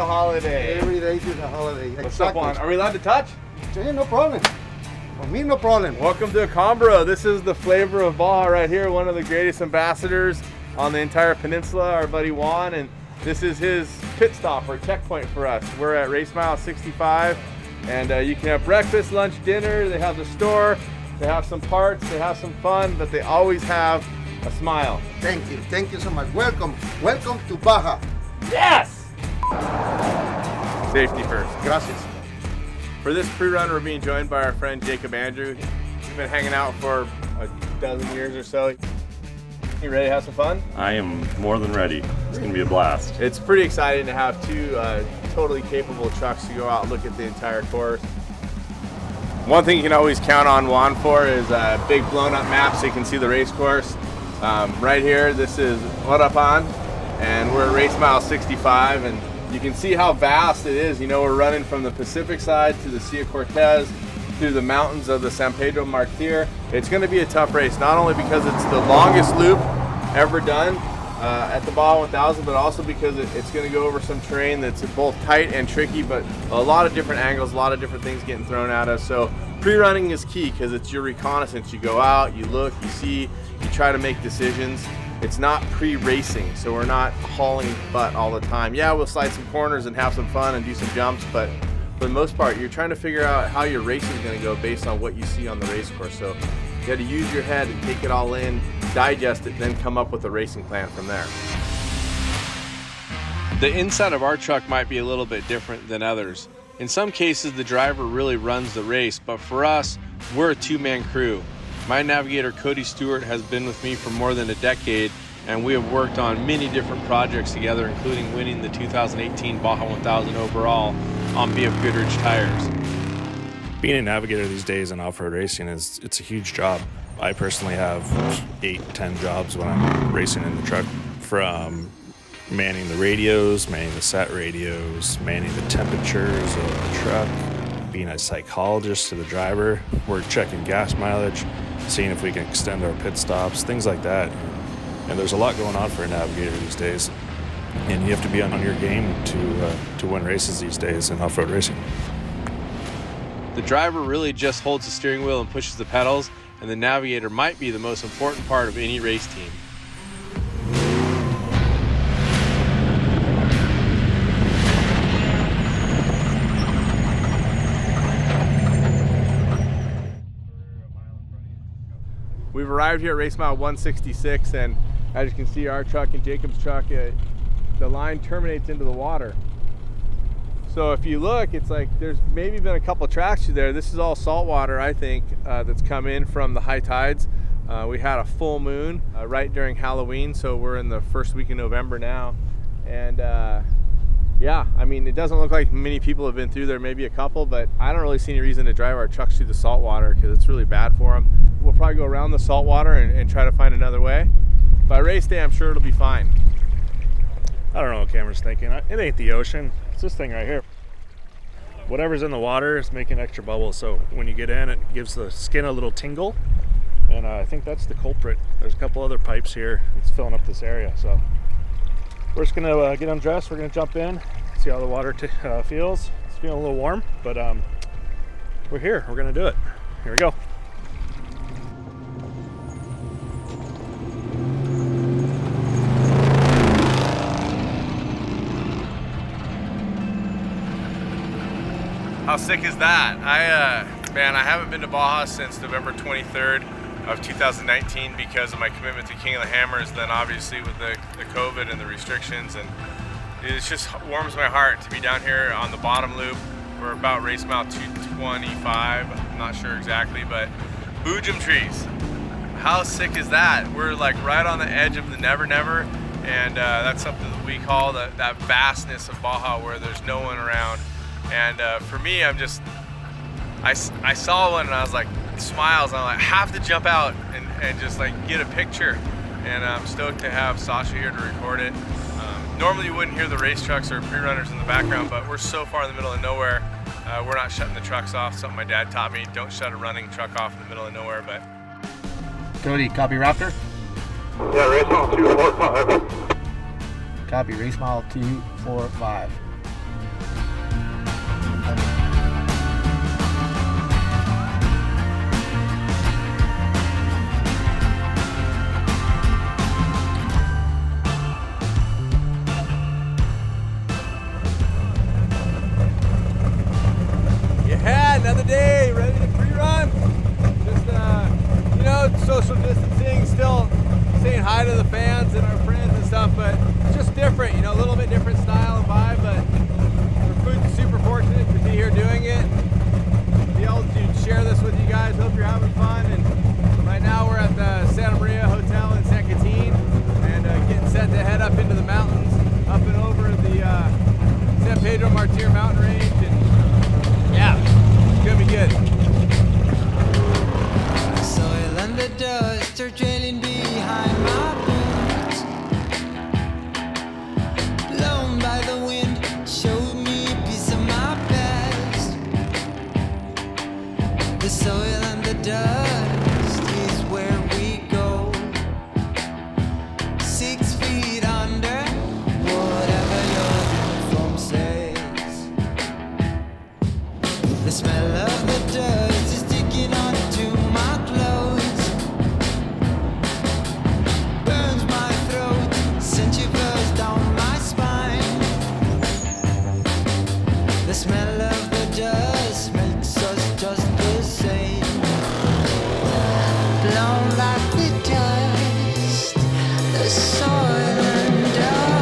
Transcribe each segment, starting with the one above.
a holiday. Every day is a holiday. What's up, Juan? Are we allowed to touch? Yeah, no problem. For me, no problem. Welcome to ACAMBARO. This is the flavor of Baja right here. One of the greatest ambassadors on the entire peninsula, our buddy Juan, and this is his pit stop or checkpoint for us. We're at race mile 65, and you can have breakfast, lunch, dinner. They have the store, they have some parts, they have some fun, but they always have a smile. Thank you so much. Welcome to Baja. Yes! Safety first. Gracias. For this pre-run, we're being joined by our friend Jacob Andrew. We've been hanging out for a dozen years or so. You ready to have some fun? I am more than ready. It's going to be a blast. It's pretty exciting to have two totally capable trucks to go out and look at the entire course. One thing you can always count on Juan for is a big blown up map so you can see the race course. Right here, this is Orapan, and we're at race mile 65, and you can see how vast it is. You know, we're running from the Pacific side to the Sea of Cortez, through the mountains of the San Pedro Martir. It's going to be a tough race, not only because it's the longest loop ever done at the Baja 1000, but also because it's going to go over some terrain that's both tight and tricky, but a lot of different angles, a lot of different things getting thrown at us. So pre-running is key because it's your reconnaissance. You go out, you look, you see, you try to make decisions. It's not pre-racing, so we're not hauling butt all the time. Yeah, we'll slide some corners and have some fun and do some jumps, but for the most part, you're trying to figure out how your race is going to go based on what you see on the race course. So you got to use your head and take it all in, digest it, then come up with a racing plan from there. The inside of our truck might be a little bit different than others. In some cases, the driver really runs the race, but for us, we're a two-man crew. My navigator, Cody Stewart, has been with me for more than a decade, and we have worked on many different projects together, including winning the 2018 Baja 1000 overall on BF Goodrich tires. Being a navigator these days in off-road racing it's a huge job. I personally have 8-10 jobs when I'm racing in the truck, from manning the radios, manning the sat radios, manning the temperatures of the truck, being a psychologist to the driver. We're checking gas mileage, seeing if we can extend our pit stops, things like that. And there's a lot going on for a navigator these days, and you have to be on your game to win races these days in off-road racing. The driver really just holds the steering wheel and pushes the pedals, and the navigator might be the most important part of any race team. We've arrived here at race mile 166, and as you can see, our truck and Jacob's truck, the line terminates into the water. So if you look, it's like there's maybe been a couple tracks through there. This is all salt water, I think, that's come in from the high tides. We had a full moon right during Halloween, so we're in the first week of November now. And yeah, I mean, it doesn't look like many people have been through there, maybe a couple, but I don't really see any reason to drive our trucks through the salt water because it's really bad for them. We'll probably go around the salt water and try to find another way. By race day, I'm sure it'll be fine. I don't know what Cameron's thinking. It ain't the ocean. It's this thing right here. Whatever's in the water is making extra bubbles, so when you get in, it gives the skin a little tingle, and I think that's the culprit. There's a couple other pipes here. It's filling up this area, so we're just gonna get undressed. We're gonna jump in, see how the water feels. It's feeling a little warm, but we're here. We're gonna do it. Here we go. How sick is that? Man, I haven't been to Baja since November 23rd of 2019 because of my commitment to King of the Hammers, then obviously with the COVID and the restrictions, and it just warms my heart to be down here on the bottom loop. We're about race mile 225, I'm not sure exactly, but BOOJUM trees. How sick is that? We're like right on the edge of the Never Never, and that's something that we call that vastness of Baja where there's no one around. And for me, I saw one and I was like, smiles, and I'm like, have to jump out and just like get a picture. And I'm stoked to have Sasha here to record it. Normally you wouldn't hear the race trucks or pre-runners in the background, but we're so far in the middle of nowhere. We're not shutting the trucks off, something my dad taught me. Don't shut a running truck off in the middle of nowhere, but. Cody, copy Raptor? Yeah, race mile 245. Copy, race mile 245. another day, ready to pre-run. Just, you know, social distancing, still saying hi to the fans and our friends and stuff, but it's just different, you know, a little bit different style and vibe, but we're super fortunate to be here doing it, be able to share this with you guys. Hope you're having fun. And right now we're at the Santa Maria Hotel in San Quintin and getting set to head up into the mountains, up and over the San Pedro Martir mountain range, and yeah, it's gonna be good. Soil and the dust are trailing behind my boots. Blown by the wind, showed me a piece of my past. The soil and the dust is where we go. 6 feet under, whatever your uniform says. The smell of the dust is sticking onto my clothes. Burns my throat, sent shivers down my spine. The smell of the dust makes us just the same. Blown like the dust, the soil and dust.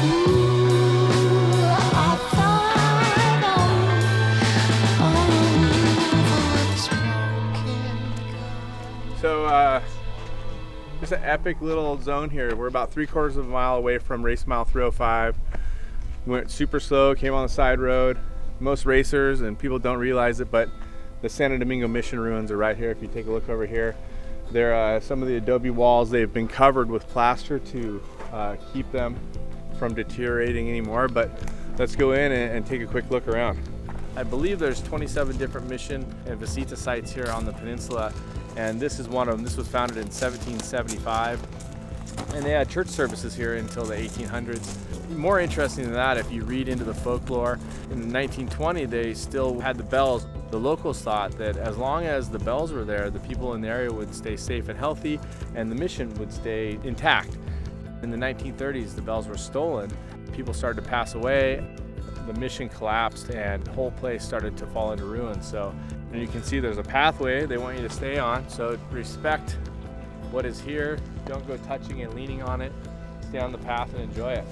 Ooh, I thought So, just an epic little zone here. We're about 3/4 of a mile away from race mile 305. We went super slow, came on the side road. Most racers and people don't realize it, but the Santo Domingo mission ruins are right here. If you take a look over here, there are some of the adobe walls. They've been covered with plaster to keep them from deteriorating anymore, but let's go in and take a quick look around. I believe there's 27 different mission and visita sites here on the peninsula, and this is one of them. This was founded in 1775, and they had church services here until the 1800s. More interesting than that, if you read into the folklore, in 1920 they still had the bells. The locals thought that as long as the bells were there, the people in the area would stay safe and healthy, and the mission would stay intact. In the 1930s, the bells were stolen. People started to pass away. The mission collapsed and the whole place started to fall into ruin. So, and you can see there's a pathway they want you to stay on. So respect what is here. Don't go touching and leaning on it. Stay on the path and enjoy it.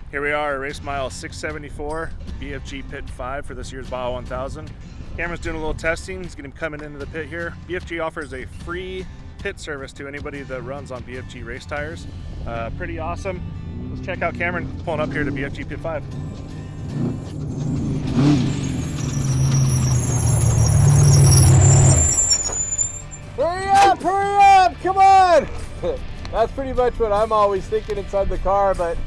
Here we are, race mile 674, BFG Pit 5 for this year's Baja 1000. Cameron's doing a little testing. He's going to be coming into the pit here. BFG offers a free pit service to anybody that runs on BFG race tires. Pretty awesome. Let's check out Cameron pulling up here to BFG Pit 5. Hurry up, come on! That's pretty much what I'm always thinking inside the car, but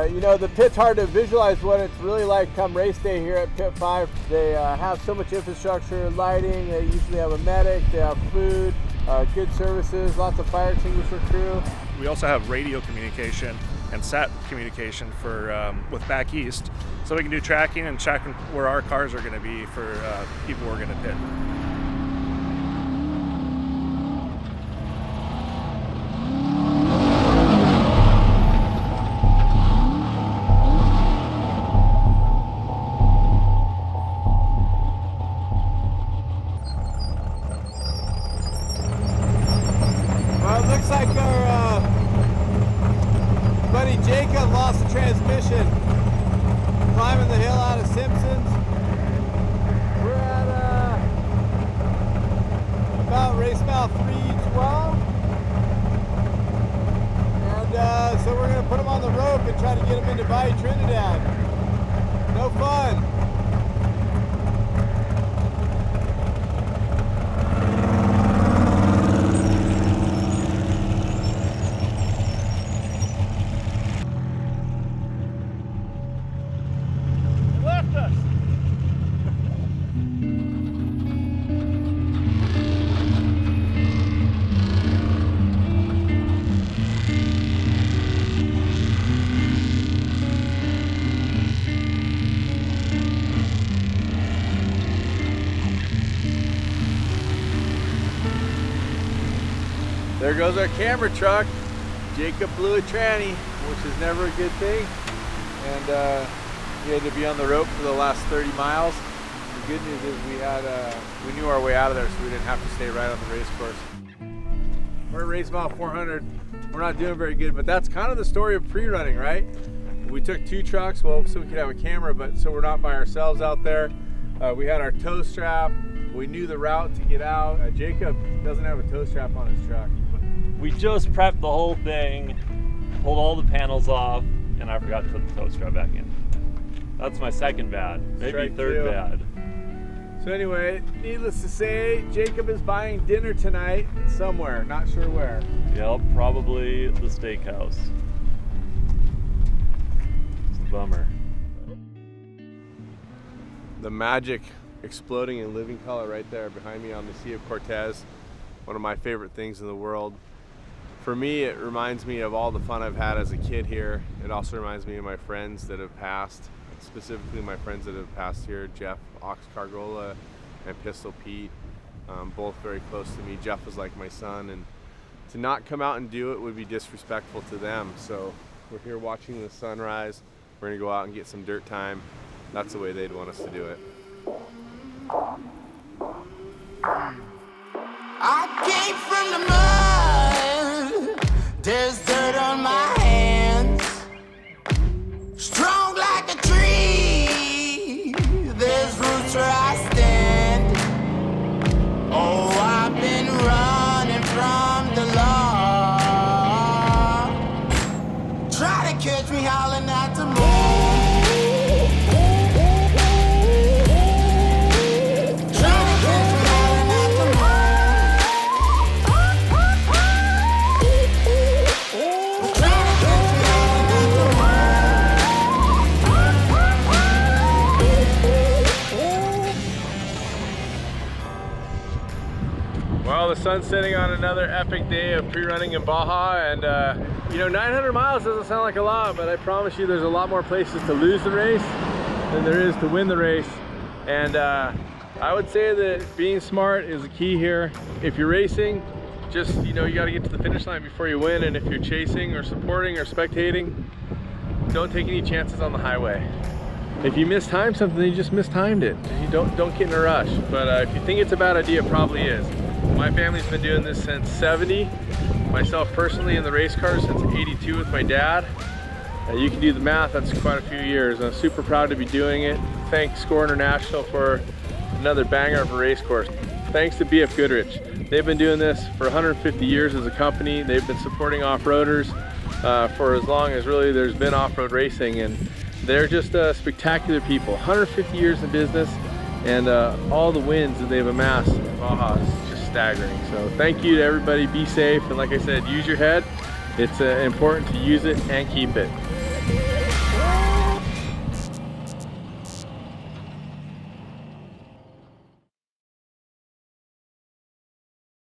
you know, the pit's hard to visualize what it's really like come race day here at Pit 5. They have so much infrastructure, lighting, they usually have a medic, they have food, good services, lots of fire extinguisher crew. We also have radio communication and sat communication for with back east, so we can do tracking and tracking where our cars are going to be for people we're going to pit. Well, it looks like our buddy Jacob lost the transmission climbing the hill out of Simpsons. We're at about race mile 312. And so we're going to put him on the rope and try to get him into Baja Trinidad. No fun. There goes our camera truck. Jacob blew a tranny, which is never a good thing. And we had to be on the rope for the last 30 miles. The good news is we knew our way out of there, so we didn't have to stay right on the race course. We're at race mile 400. We're not doing very good, but that's kind of the story of pre-running, right? We took 2 trucks, well, so we could have a camera, but so we're not by ourselves out there. We had our tow strap. We knew the route to get out. Jacob doesn't have a tow strap on his truck. We just prepped the whole thing, pulled all the panels off, and I forgot to put the tow strap back in. That's my second bad, maybe Strike third 2. bad. So anyway, needless to say, Jacob is buying dinner tonight somewhere, not sure where. Yep, probably the steakhouse. It's a bummer. The magic exploding in living color right there behind me on the Sea of Cortez. One of my favorite things in the world. For me, it reminds me of all the fun I've had as a kid here. It also reminds me of my friends that have passed, specifically my friends that have passed here, Jeff Oxcargola and Pistol Pete, both very close to me. Jeff was like my son, and to not come out and do it would be disrespectful to them. So we're here watching the sunrise. We're gonna go out and get some dirt time. That's the way they'd want us to do it. I came from the mud. There's dirt on my hands. Strong like a tree. There's roots where I stand. Oh, I've been running from the law. Try to catch me howling at the moon. Well, the sun's setting on another epic day of pre-running in Baja, and you know, 900 miles doesn't sound like a lot, but I promise you there's a lot more places to lose the race than there is to win the race. And I would say that being smart is the key here. If you're racing, just, you know, you got to get to the finish line before you win, and if you're chasing or supporting or spectating, don't take any chances on the highway. If you mistime something, you just mistimed it. You don't get in a rush. But if you think it's a bad idea, it probably is. My family's been doing this since 70. Myself personally in the race car since 82 with my dad. You can do the math, that's quite a few years. I'm super proud to be doing it. Thanks SCORE International for another banger of a race course. Thanks to BF Goodrich. They've been doing this for 150 years as a company. They've been supporting off-roaders for as long as really there's been off-road racing, and they're just spectacular people. 150 years in business, and all the wins that they've amassed in Baja is just staggering. So thank you to everybody. Be safe, and like I said, use your head. It's important to use it and keep it.